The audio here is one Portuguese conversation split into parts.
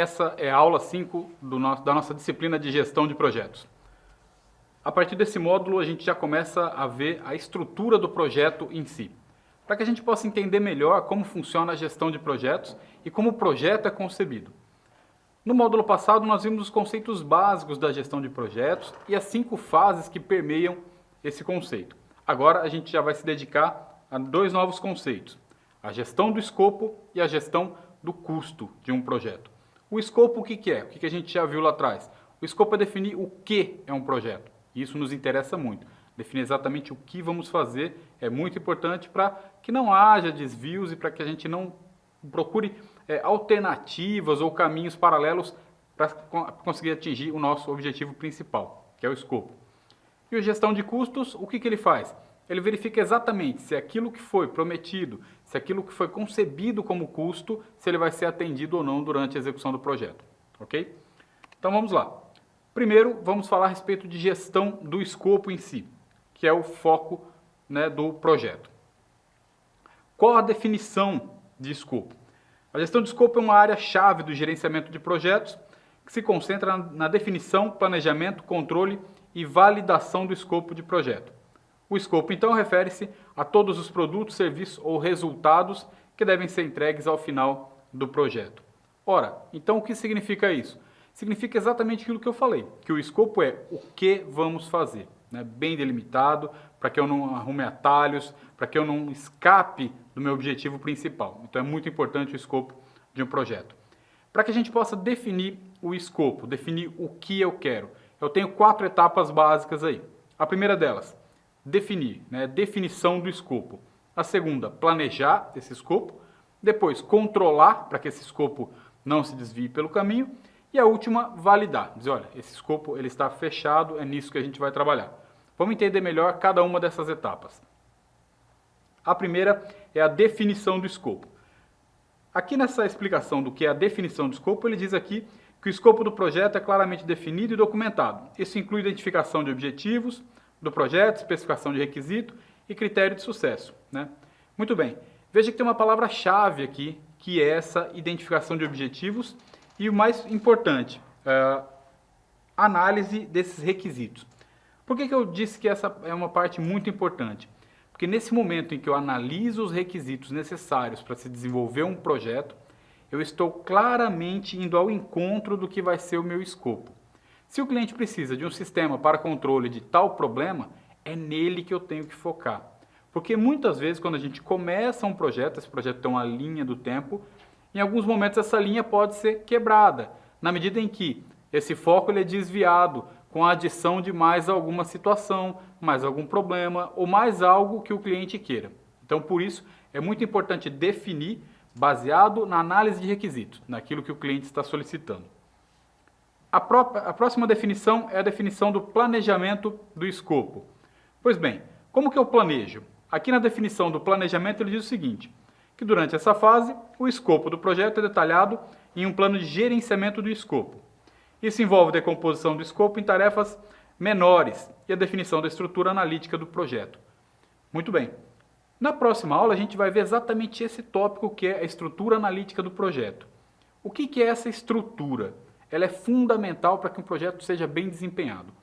essa é a aula 5 da nossa disciplina de gestão de projetos. A partir desse módulo, a gente já começa a ver a estrutura do projeto em si, para que a gente possa entender melhor como funciona a gestão de projetos e como o projeto é concebido. No módulo passado, nós vimos os conceitos básicos da gestão de projetos e as 5 fases que permeiam esse conceito. Agora, a gente já vai se dedicar a 2 novos conceitos: a gestão do escopo e a gestão do custo de um projeto. O escopo, o que é? O que a gente já viu lá atrás? O escopo é definir o que é um projeto. Isso nos interessa muito. Definir exatamente o que vamos fazer é muito importante para que não haja desvios e para que a gente não procure alternativas ou caminhos paralelos para conseguir atingir o nosso objetivo principal, que é o escopo. E a gestão de custos, o que ele faz? Ele verifica exatamente se aquilo que foi prometido, se aquilo que foi concebido como custo, se ele vai ser atendido ou não durante a execução do projeto. Ok? Então vamos lá. Primeiro, vamos falar a respeito de gestão do escopo em si, que é o foco, do projeto. Qual a definição de escopo? A gestão de escopo é uma área-chave do gerenciamento de projetos que se concentra na definição, planejamento, controle e validação do escopo de projeto. O escopo, então, refere-se a todos os produtos, serviços ou resultados que devem ser entregues ao final do projeto. Ora, então o que significa isso? Significa exatamente aquilo que eu falei, que o escopo é o que vamos fazer, bem delimitado, para que eu não arrume atalhos, para que eu não escape do meu objetivo principal. Então é muito importante o escopo de um projeto. Para que a gente possa definir o escopo, definir o que eu quero, eu tenho 4 etapas básicas aí. A primeira delas, definir, definição do escopo. A segunda, planejar esse escopo. Depois, controlar, para que esse escopo não se desvie pelo caminho. E a última, validar. Dizer, olha, esse escopo ele está fechado, é nisso que a gente vai trabalhar. Vamos entender melhor cada uma dessas etapas. A primeira é a definição do escopo. Aqui nessa explicação do que é a definição do escopo, ele diz aqui que o escopo do projeto é claramente definido e documentado. Isso inclui identificação de objetivos do projeto, especificação de requisito e critério de sucesso. Muito bem. Veja que tem uma palavra-chave aqui, que é essa identificação de objetivos. E o mais importante, análise desses requisitos. Por que eu disse que essa é uma parte muito importante? Porque nesse momento em que eu analiso os requisitos necessários para se desenvolver um projeto, eu estou claramente indo ao encontro do que vai ser o meu escopo. Se o cliente precisa de um sistema para controle de tal problema, é nele que eu tenho que focar. Porque muitas vezes quando a gente começa um projeto, esse projeto tem uma linha do tempo, em alguns momentos essa linha pode ser quebrada, na medida em que esse foco ele é desviado com a adição de mais alguma situação, mais algum problema ou mais algo que o cliente queira. Então, por isso, é muito importante definir baseado na análise de requisitos, naquilo que o cliente está solicitando. A próxima definição é a definição do planejamento do escopo. Pois bem, como que eu planejo? Aqui na definição do planejamento ele diz o seguinte: que durante essa fase, o escopo do projeto é detalhado em um plano de gerenciamento do escopo. Isso envolve a decomposição do escopo em tarefas menores e a definição da estrutura analítica do projeto. Muito bem. Na próxima aula, a gente vai ver exatamente esse tópico que é a estrutura analítica do projeto. O que é essa estrutura? Ela é fundamental para que um projeto seja bem desempenhado.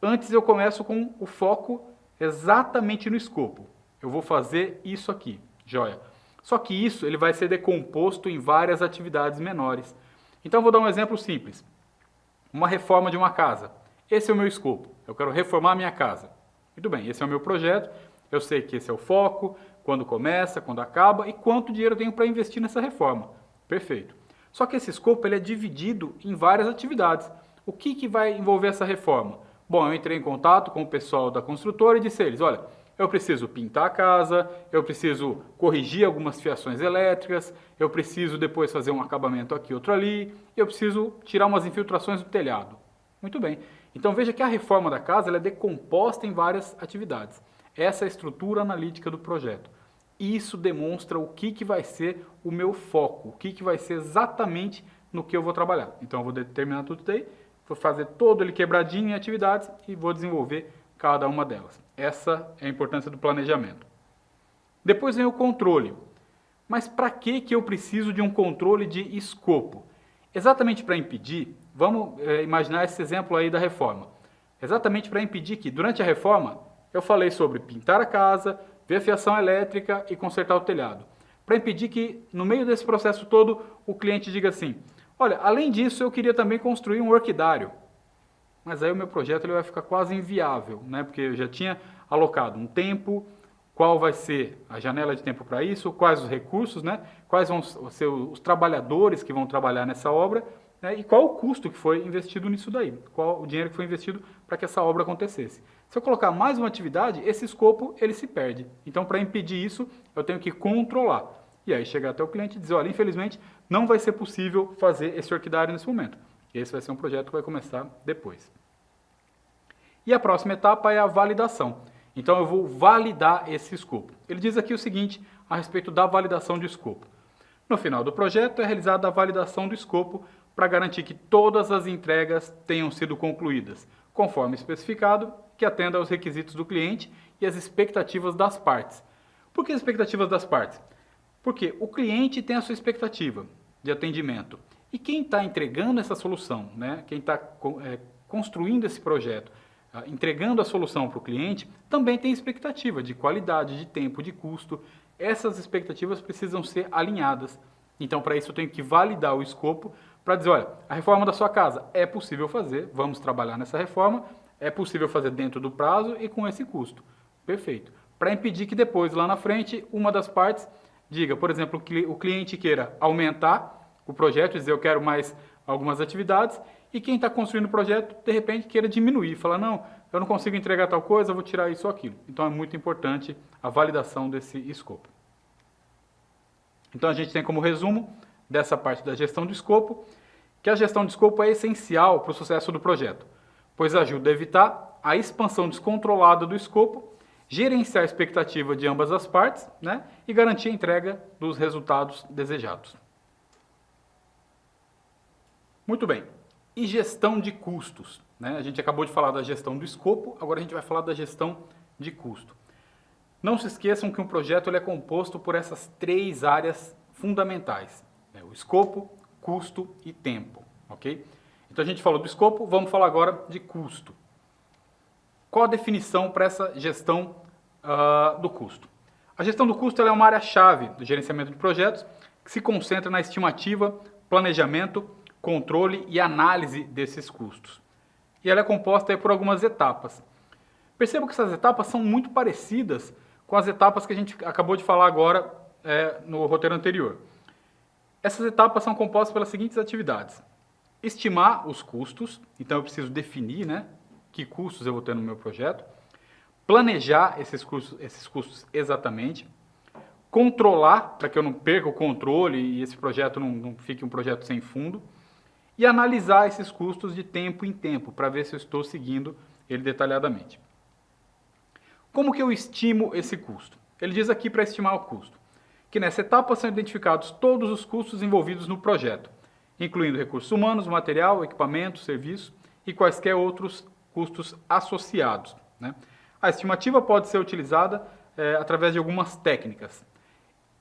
Antes, eu começo com o foco exatamente no escopo. Eu vou fazer isso aqui, joia. Só que isso ele vai ser decomposto em várias atividades menores. Então, vou dar um exemplo simples. Uma reforma de uma casa. Esse é o meu escopo. Eu quero reformar a minha casa. Muito bem, esse é o meu projeto. Eu sei que esse é o foco, quando começa, quando acaba e quanto dinheiro eu tenho para investir nessa reforma. Perfeito. Só que esse escopo ele é dividido em várias atividades. O que vai envolver essa reforma? Bom, eu entrei em contato com o pessoal da construtora e disse a eles, olha, eu preciso pintar a casa, eu preciso corrigir algumas fiações elétricas, eu preciso depois fazer um acabamento aqui, outro ali, eu preciso tirar umas infiltrações do telhado. Muito bem. Então veja que a reforma da casa ela é decomposta em várias atividades. Essa é a estrutura analítica do projeto. Isso demonstra o que vai ser o meu foco, o que vai ser exatamente no que eu vou trabalhar. Então eu vou determinar tudo isso aí, vou fazer todo ele quebradinho em atividades e vou desenvolver cada uma delas. Essa é a importância do planejamento. Depois vem o controle. Mas para que eu preciso de um controle de escopo? Exatamente para impedir, vamos imaginar esse exemplo aí da reforma. Exatamente para impedir que, durante a reforma, eu falei sobre pintar a casa, ver a fiação elétrica e consertar o telhado. Para impedir que, no meio desse processo todo, o cliente diga assim, olha, além disso, eu queria também construir um orquidário. Mas aí o meu projeto ele vai ficar quase inviável, né? Porque eu já tinha alocado um tempo, qual vai ser a janela de tempo para isso, quais os recursos, né? Quais vão ser os trabalhadores que vão trabalhar nessa obra, né? E qual o custo que foi investido nisso daí, qual o dinheiro que foi investido para que essa obra acontecesse. Se eu colocar mais uma atividade, esse escopo ele se perde. Então, para impedir isso, eu tenho que controlar. E aí chegar até o cliente e dizer, olha, infelizmente, não vai ser possível fazer esse orquidário nesse momento. Esse vai ser um projeto que vai começar depois. E a próxima etapa é a validação. Então eu vou validar esse escopo. Ele diz aqui o seguinte a respeito da validação de escopo. No final do projeto é realizada a validação do escopo para garantir que todas as entregas tenham sido concluídas, conforme especificado, que atenda aos requisitos do cliente e às expectativas das partes. Por que as expectativas das partes? Porque o cliente tem a sua expectativa de atendimento. E quem está entregando essa solução, né? Quem está construindo esse projeto, entregando a solução para o cliente, também tem expectativa de qualidade, de tempo, de custo. Essas expectativas precisam ser alinhadas. Então, para isso, eu tenho que validar o escopo para dizer, olha, a reforma da sua casa é possível fazer, vamos trabalhar nessa reforma, é possível fazer dentro do prazo e com esse custo. Perfeito. Para impedir que depois, lá na frente, uma das partes diga, por exemplo, que o cliente queira aumentar o projeto, dizer eu quero mais algumas atividades, e quem está construindo o projeto, de repente, queira diminuir, falar, não, eu não consigo entregar tal coisa, eu vou tirar isso ou aquilo. Então é muito importante a validação desse escopo. Então a gente tem como resumo dessa parte da gestão de escopo, que a gestão de escopo é essencial para o sucesso do projeto, pois ajuda a evitar a expansão descontrolada do escopo, gerenciar a expectativa de ambas as partes, né, e garantir a entrega dos resultados desejados. Muito bem. E gestão de custos, né? A gente acabou de falar da gestão do escopo, agora a gente vai falar da gestão de custo. Não se esqueçam que um projeto ele é composto por essas três áreas fundamentais, né? O escopo, custo e tempo, ok? Então a gente falou do escopo, vamos falar agora de custo. Qual a definição para essa gestão do custo? A gestão do custo ela é uma área-chave do gerenciamento de projetos que se concentra na estimativa, planejamento, controle e análise desses custos. E ela é composta aí por algumas etapas. Perceba que essas etapas são muito parecidas com as etapas que a gente acabou de falar agora no roteiro anterior. Essas etapas são compostas pelas seguintes atividades. Estimar os custos, então eu preciso definir, né, que custos eu vou ter no meu projeto. Planejar esses custos exatamente. Controlar, para que eu não perca o controle e esse projeto não fique um projeto sem fundo. E analisar esses custos de tempo em tempo, para ver se eu estou seguindo ele detalhadamente. Como que eu estimo esse custo? Ele diz aqui para estimar o custo, que nessa etapa são identificados todos os custos envolvidos no projeto, incluindo recursos humanos, material, equipamento, serviço e quaisquer outros custos associados, né? A estimativa pode ser utilizada através de algumas técnicas.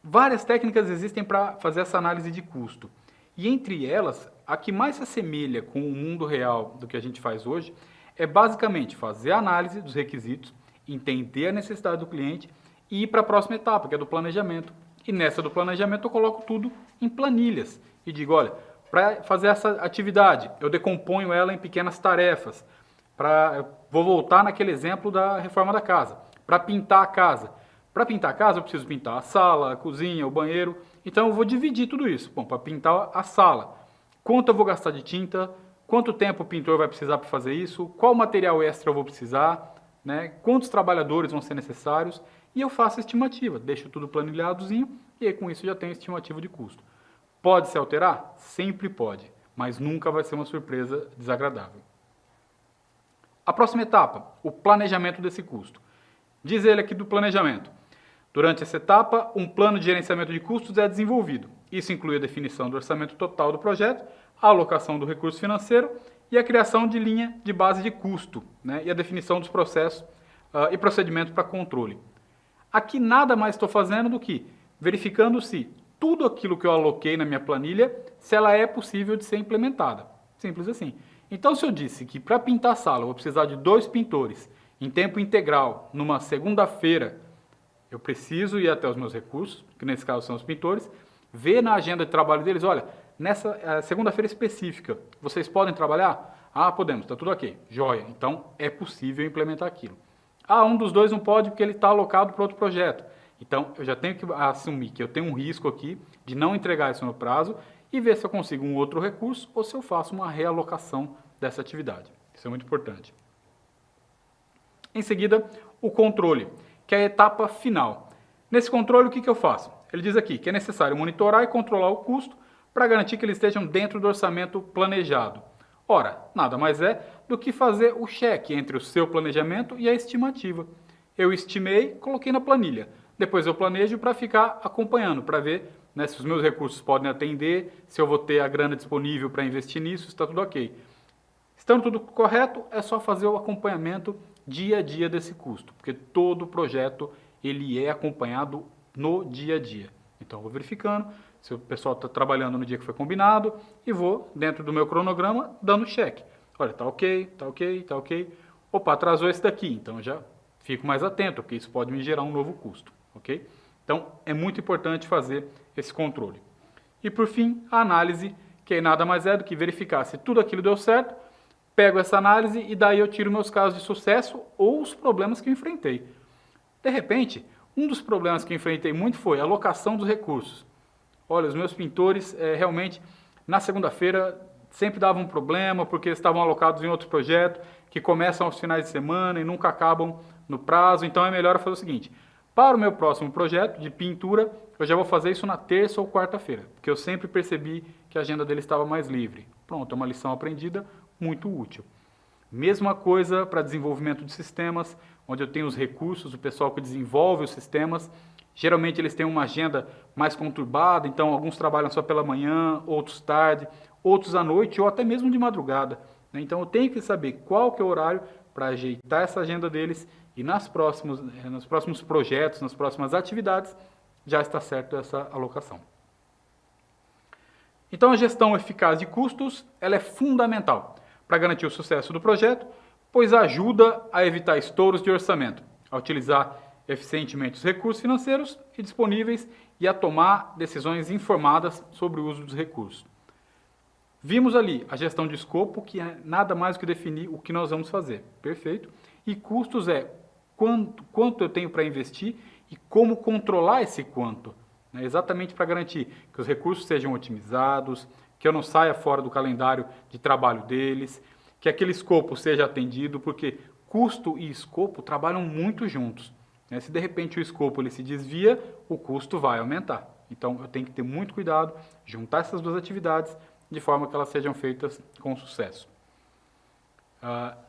Várias técnicas existem para fazer essa análise de custo. E entre elas, a que mais se assemelha com o mundo real do que a gente faz hoje é basicamente fazer a análise dos requisitos, entender a necessidade do cliente e ir para a próxima etapa, que é do planejamento. E nessa do planejamento eu coloco tudo em planilhas e digo, olha, para fazer essa atividade, eu decomponho ela em pequenas tarefas. Vou voltar naquele exemplo da reforma da casa. Para pintar a casa. Para pintar a casa eu preciso pintar a sala, a cozinha, o banheiro. Então eu vou dividir tudo isso. Bom, para pintar a sala, quanto eu vou gastar de tinta, quanto tempo o pintor vai precisar para fazer isso, qual material extra eu vou precisar, né? Quantos trabalhadores vão ser necessários, e eu faço a estimativa, deixo tudo planilhadozinho, e aí com isso já tenho a estimativa de custo. Pode se alterar? Sempre pode, mas nunca vai ser uma surpresa desagradável. A próxima etapa, o planejamento desse custo. Diz ele aqui do planejamento. Durante essa etapa, um plano de gerenciamento de custos é desenvolvido. Isso inclui a definição do orçamento total do projeto, a alocação do recurso financeiro e a criação de linha de base de custo, né, e a definição dos processos e procedimentos para controle. Aqui nada mais estou fazendo do que verificando se tudo aquilo que eu aloquei na minha planilha, se ela é possível de ser implementada. Simples assim. Então, se eu disse que para pintar a sala eu vou precisar de 2 pintores em tempo integral, numa segunda-feira, eu preciso ir até os meus recursos, que nesse caso são os pintores, ver na agenda de trabalho deles, olha, nessa segunda-feira específica, vocês podem trabalhar? Ah, podemos, está tudo ok. Joia. Então, é possível implementar aquilo. Ah, um dos dois não pode porque ele está alocado para outro projeto. Então, eu já tenho que assumir que eu tenho um risco aqui de não entregar isso no prazo e ver se eu consigo um outro recurso ou se eu faço uma realocação dessa atividade. Isso é muito importante. Em seguida, o controle, que é a etapa final. Nesse controle, o que eu faço? Ele diz aqui que é necessário monitorar e controlar o custo para garantir que eles estejam dentro do orçamento planejado. Ora, nada mais é do que fazer o cheque entre o seu planejamento e a estimativa. Eu estimei, coloquei na planilha. Depois eu planejo para ficar acompanhando, para ver, né, se os meus recursos podem atender, se eu vou ter a grana disponível para investir nisso, se está tudo ok. Estando tudo correto, é só fazer o acompanhamento dia a dia desse custo, porque todo projeto ele é acompanhado no dia a dia. Então eu vou verificando se o pessoal está trabalhando no dia que foi combinado e vou, dentro do meu cronograma, dando check. Olha, tá ok, tá ok, tá ok. Opa, atrasou esse daqui, então eu já fico mais atento, porque isso pode me gerar um novo custo. Ok? Então, é muito importante fazer esse controle. E, por fim, a análise, que nada mais é do que verificar se tudo aquilo deu certo, pego essa análise e daí eu tiro meus casos de sucesso ou os problemas que eu enfrentei. De repente, um dos problemas que eu enfrentei muito foi a alocação dos recursos. Olha, os meus pintores, realmente, na segunda-feira, sempre davam um problema, porque eles estavam alocados em outro projeto, que começam aos finais de semana e nunca acabam no prazo. Então, é melhor eu fazer o seguinte: para o meu próximo projeto de pintura, eu já vou fazer isso na terça ou quarta-feira, porque eu sempre percebi que a agenda dele estava mais livre. Pronto, é uma lição aprendida muito útil. Mesma coisa para desenvolvimento de sistemas, onde eu tenho os recursos, o pessoal que desenvolve os sistemas. Geralmente eles têm uma agenda mais conturbada, então alguns trabalham só pela manhã, outros tarde, outros à noite ou até mesmo de madrugada. Então eu tenho que saber qual que é o horário para ajeitar essa agenda deles e nos próximos projetos, nas próximas atividades, já está certo essa alocação. Então a gestão eficaz de custos ela é fundamental para garantir o sucesso do projeto, pois ajuda a evitar estouros de orçamento, a utilizar eficientemente os recursos financeiros e disponíveis e a tomar decisões informadas sobre o uso dos recursos. Vimos ali a gestão de escopo, que é nada mais do que definir o que nós vamos fazer, perfeito? E custos é quanto eu tenho para investir e como controlar esse quanto, né? Exatamente para garantir que os recursos sejam otimizados, que eu não saia fora do calendário de trabalho deles, que aquele escopo seja atendido, porque custo e escopo trabalham muito juntos, né? Se de repente o escopo ele se desvia, o custo vai aumentar. Então eu tenho que ter muito cuidado, juntar essas duas atividades de forma que elas sejam feitas com sucesso.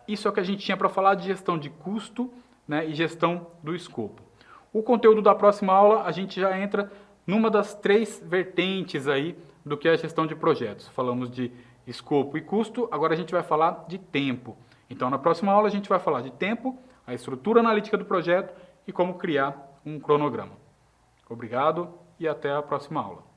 Isso é o que a gente tinha para falar de gestão de custo, né, e gestão do escopo. O conteúdo da próxima aula a gente já entra numa das 3 vertentes aí do que é a gestão de projetos. Falamos de escopo e custo, agora a gente vai falar de tempo. Então na próxima aula a gente vai falar de tempo, a estrutura analítica do projeto e como criar um cronograma. Obrigado e até a próxima aula.